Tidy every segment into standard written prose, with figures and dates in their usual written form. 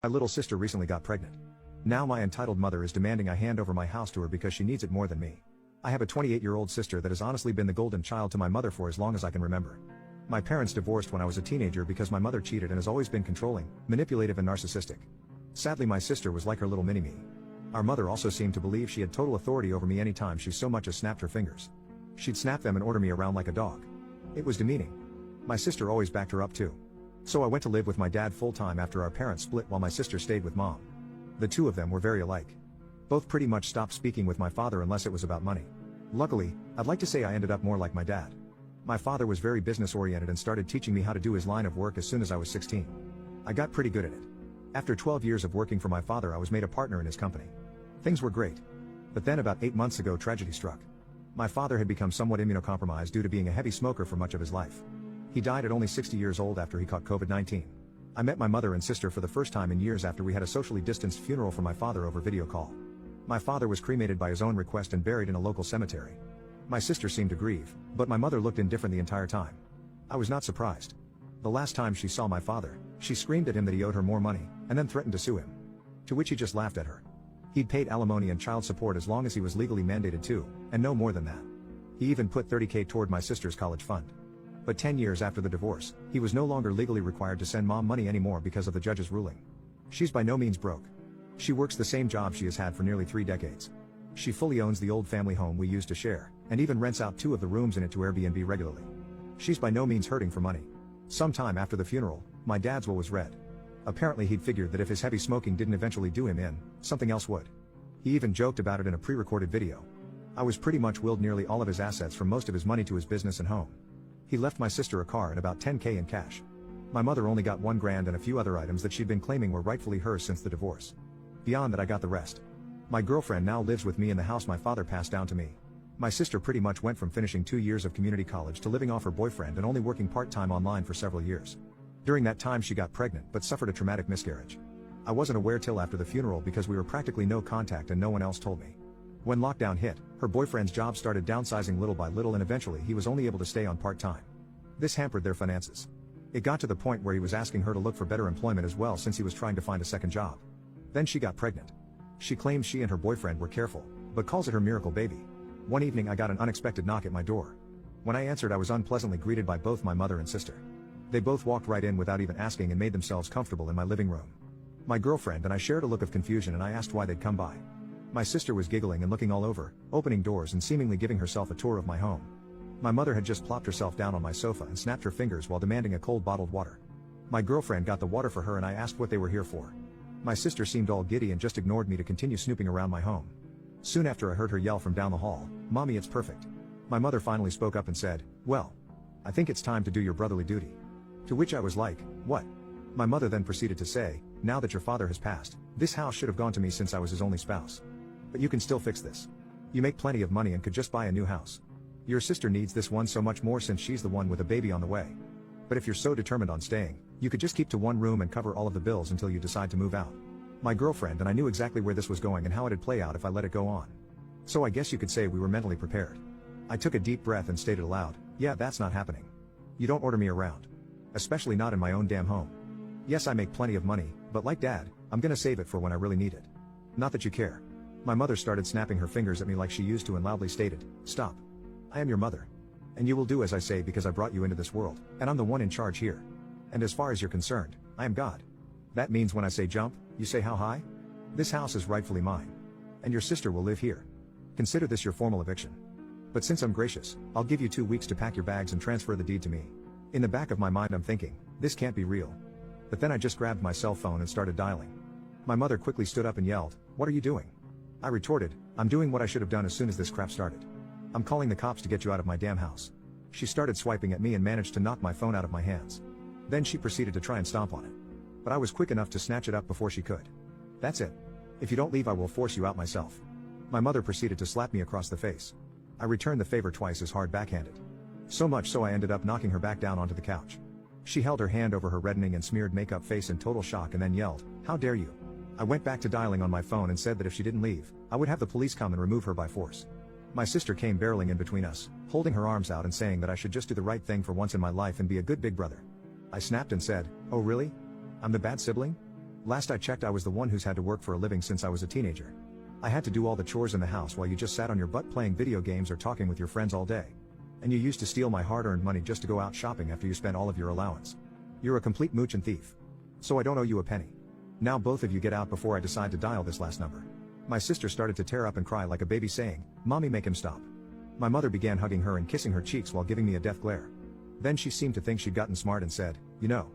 My little sister recently got pregnant. Now my entitled mother is demanding I hand over my house to her because she needs it more than me. I have a 28-year-old sister that has honestly been the golden child to my mother for as long as I can remember. My parents divorced when I was a teenager because my mother cheated and has always been controlling, manipulative and narcissistic. Sadly, my sister was like her little mini-me. Our mother also seemed to believe she had total authority over me anytime she so much as snapped her fingers. She'd snap them and order me around like a dog. It was demeaning. My sister always backed her up too. So I went to live with my dad full-time after our parents split while my sister stayed with mom. The two of them were very alike. Both pretty much stopped speaking with my father unless it was about money. Luckily, I'd like to say I ended up more like my dad. My father was very business-oriented and started teaching me how to do his line of work as soon as I was 16. I got pretty good at it. After 12 years of working for my father, I was made a partner in his company. Things were great. But then about 8 months ago, tragedy struck. My father had become somewhat immunocompromised due to being a heavy smoker for much of his life. He died at only 60 years old after he caught COVID-19. I met my mother and sister for the first time in years after we had a socially distanced funeral for my father over video call. My father was cremated by his own request and buried in a local cemetery. My sister seemed to grieve, but my mother looked indifferent the entire time. I was not surprised. The last time she saw my father, she screamed at him that he owed her more money, and then threatened to sue him. To which he just laughed at her. He'd paid alimony and child support as long as he was legally mandated to, and no more than that. He even put $30,000 toward my sister's college fund. But 10 years after the divorce, he was no longer legally required to send mom money anymore because of the judge's ruling. She's by no means broke. She works the same job she has had for nearly 3 decades. She fully owns the old family home we used to share, and even rents out 2 of the rooms in it to Airbnb regularly. She's by no means hurting for money. Sometime after the funeral, my dad's will was read. Apparently he'd figured that if his heavy smoking didn't eventually do him in, something else would. He even joked about it in a pre-recorded video. I was pretty much willed nearly all of his assets from most of his money to his business and home. He left my sister a car and about $10,000 in cash. My mother only got $1,000 and a few other items that she'd been claiming were rightfully hers since the divorce. Beyond that, I got the rest. My girlfriend now lives with me in the house my father passed down to me. My sister pretty much went from finishing 2 years of community college to living off her boyfriend and only working part-time online for several years. During that time she got pregnant but suffered a traumatic miscarriage. I wasn't aware till after the funeral because we were practically no contact and no one else told me. When lockdown hit, her boyfriend's job started downsizing little by little and eventually he was only able to stay on part-time. This hampered their finances. It got to the point where he was asking her to look for better employment as well since he was trying to find a second job. Then she got pregnant. She claims she and her boyfriend were careful, but calls it her miracle baby. One evening I got an unexpected knock at my door. When I answered, I was unpleasantly greeted by both my mother and sister. They both walked right in without even asking and made themselves comfortable in my living room. My girlfriend and I shared a look of confusion and I asked why they'd come by. My sister was giggling and looking all over, opening doors and seemingly giving herself a tour of my home. My mother had just plopped herself down on my sofa and snapped her fingers while demanding a cold bottled water. My girlfriend got the water for her and I asked what they were here for. My sister seemed all giddy and just ignored me to continue snooping around my home. Soon after I heard her yell from down the hall, "Mommy, it's perfect." My mother finally spoke up and said, "Well, I think it's time to do your brotherly duty." To which I was like, "What?" My mother then proceeded to say, "Now that your father has passed, this house should have gone to me since I was his only spouse. But you can still fix this. You make plenty of money and could just buy a new house. Your sister needs this one so much more since she's the one with a baby on the way. But if you're so determined on staying, you could just keep to one room and cover all of the bills until you decide to move out." My girlfriend and I knew exactly where this was going and how it'd play out if I let it go on. So I guess you could say we were mentally prepared. I took a deep breath and stated aloud, "Yeah, that's not happening. You don't order me around. Especially not in my own damn home. Yes, I make plenty of money, but like Dad, I'm gonna save it for when I really need it. Not that you care." My mother started snapping her fingers at me like she used to and loudly stated, "Stop. I am your mother. And you will do as I say because I brought you into this world, and I'm the one in charge here. And as far as you're concerned, I am God. That means when I say jump, you say how high? This house is rightfully mine. And your sister will live here. Consider this your formal eviction. But since I'm gracious, I'll give you 2 weeks to pack your bags and transfer the deed to me." In the back of my mind I'm thinking, this can't be real. But then I just grabbed my cell phone and started dialing. My mother quickly stood up and yelled, "What are you doing?" I retorted, "I'm doing what I should have done as soon as this crap started. I'm calling the cops to get you out of my damn house." She started swiping at me and managed to knock my phone out of my hands. Then she proceeded to try and stomp on it. But I was quick enough to snatch it up before she could. "That's it. If you don't leave I will force you out myself." My mother proceeded to slap me across the face. I returned the favor twice as hard backhanded. So much so I ended up knocking her back down onto the couch. She held her hand over her reddening and smeared makeup face in total shock and then yelled, "How dare you!" I went back to dialing on my phone and said that if she didn't leave, I would have the police come and remove her by force. My sister came barreling in between us, holding her arms out and saying that I should just do the right thing for once in my life and be a good big brother. I snapped and said, "Oh really? I'm the bad sibling? Last I checked, I was the one who's had to work for a living since I was a teenager. I had to do all the chores in the house while you just sat on your butt playing video games or talking with your friends all day. And you used to steal my hard-earned money just to go out shopping after you spent all of your allowance. You're a complete mooch and thief. So I don't owe you a penny. Now both of you get out before I decide to dial this last number. My sister started to tear up and cry like a baby, saying, "Mommy, make him stop." My mother began hugging her and kissing her cheeks while giving me a death glare. Then she seemed to think she'd gotten smart and said, "You know,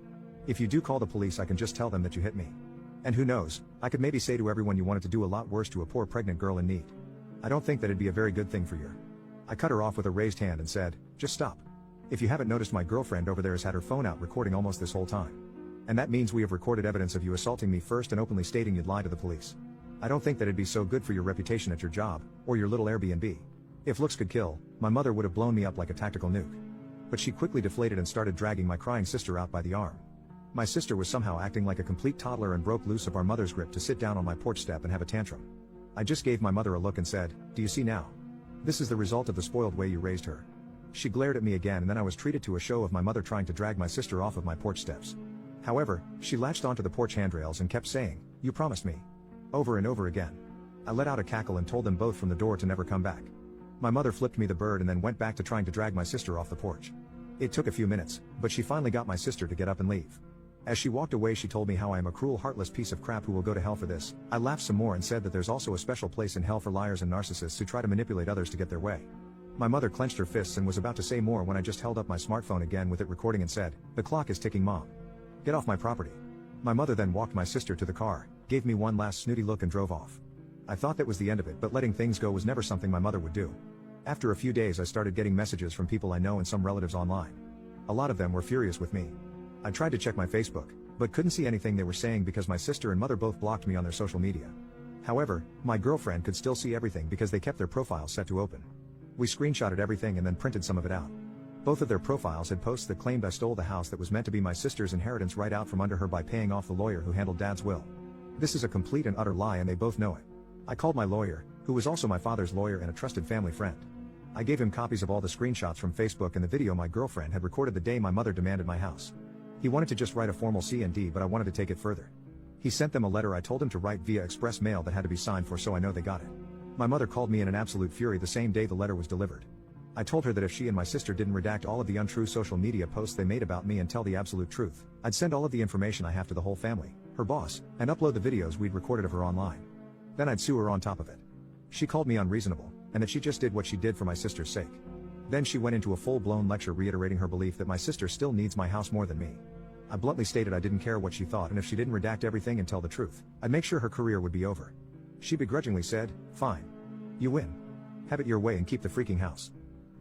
if you do call the police, I can just tell them that you hit me. And who knows, I could maybe say to everyone you wanted to do a lot worse to a poor pregnant girl in need. I don't think that'd be a very good thing for you." I cut her off with a raised hand and said, "Just stop. If you haven't noticed, my girlfriend over there has had her phone out recording almost this whole time. And that means we have recorded evidence of you assaulting me first and openly stating you'd lie to the police. I don't think that'd be so good for your reputation at your job, or your little Airbnb. If looks could kill, my mother would have blown me up like a tactical nuke." But she quickly deflated and started dragging my crying sister out by the arm. My sister was somehow acting like a complete toddler and broke loose of our mother's grip to sit down on my porch step and have a tantrum. I just gave my mother a look and said, "Do you see now? This is the result of the spoiled way you raised her." She glared at me again, and then I was treated to a show of my mother trying to drag my sister off of my porch steps. However, she latched onto the porch handrails and kept saying, "You promised me," over and over again. I let out a cackle and told them both from the door to never come back. My mother flipped me the bird and then went back to trying to drag my sister off the porch. It took a few minutes, but she finally got my sister to get up and leave. As she walked away, she told me how I am a cruel, heartless piece of crap who will go to hell for this. I laughed some more and said that there's also a special place in hell for liars and narcissists who try to manipulate others to get their way. My mother clenched her fists and was about to say more when I just held up my smartphone again with it recording and said, "The clock is ticking, Mom. Get off my property." My mother then walked my sister to the car, gave me one last snooty look and drove off. I thought that was the end of it, but letting things go was never something my mother would do. After a few days, I started getting messages from people I know and some relatives online. A lot of them were furious with me. I tried to check my Facebook, but couldn't see anything they were saying because my sister and mother both blocked me on their social media. However, my girlfriend could still see everything because they kept their profiles set to open. We screenshotted everything and then printed some of it out. Both of their profiles had posts that claimed I stole the house that was meant to be my sister's inheritance right out from under her by paying off the lawyer who handled Dad's will. This is a complete and utter lie, and they both know it. I called my lawyer, who was also my father's lawyer and a trusted family friend. I gave him copies of all the screenshots from Facebook and the video my girlfriend had recorded the day my mother demanded my house. He wanted to just write a formal C&D, but I wanted to take it further. He sent them a letter I told him to write via express mail that had to be signed for, so I know they got it. My mother called me in an absolute fury the same day the letter was delivered. I told her that if she and my sister didn't redact all of the untrue social media posts they made about me and tell the absolute truth, I'd send all of the information I have to the whole family, her boss, and upload the videos we'd recorded of her online. Then I'd sue her on top of it. She called me unreasonable, and that she just did what she did for my sister's sake. Then she went into a full-blown lecture reiterating her belief that my sister still needs my house more than me. I bluntly stated I didn't care what she thought, and if she didn't redact everything and tell the truth, I'd make sure her career would be over. She begrudgingly said, "Fine. You win. Have it your way and keep the freaking house,"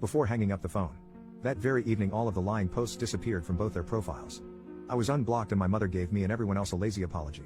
before hanging up the phone. That very evening, all of the lying posts disappeared from both their profiles. I was unblocked, and my mother gave me and everyone else a lazy apology.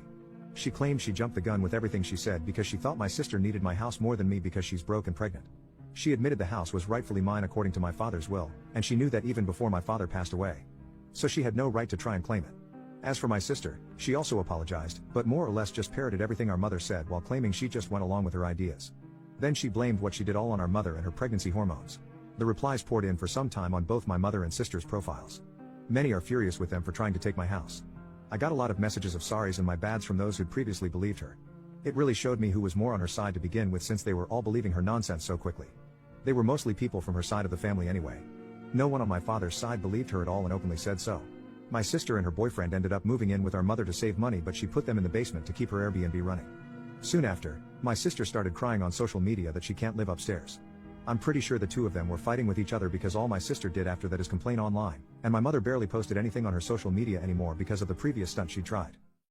She claimed she jumped the gun with everything she said because she thought my sister needed my house more than me because she's broke and pregnant. She admitted the house was rightfully mine according to my father's will, and she knew that even before my father passed away. So she had no right to try and claim it. As for my sister, she also apologized, but more or less just parroted everything our mother said while claiming she just went along with her ideas. Then she blamed what she did all on our mother and her pregnancy hormones. The replies poured in for some time on both my mother and sister's profiles. Many are furious with them for trying to take my house. I got a lot of messages of sorries and my bads from those who'd previously believed her. It really showed me who was more on her side to begin with, since they were all believing her nonsense so quickly. They were mostly people from her side of the family anyway. No one on my father's side believed her at all and openly said so. My sister and her boyfriend ended up moving in with our mother to save money, but she put them in the basement to keep her Airbnb running. Soon after, my sister started crying on social media that she can't live upstairs. I'm pretty sure the two of them were fighting with each other because all my sister did after that is complain online, and my mother barely posted anything on her social media anymore because of the previous stunt she tried.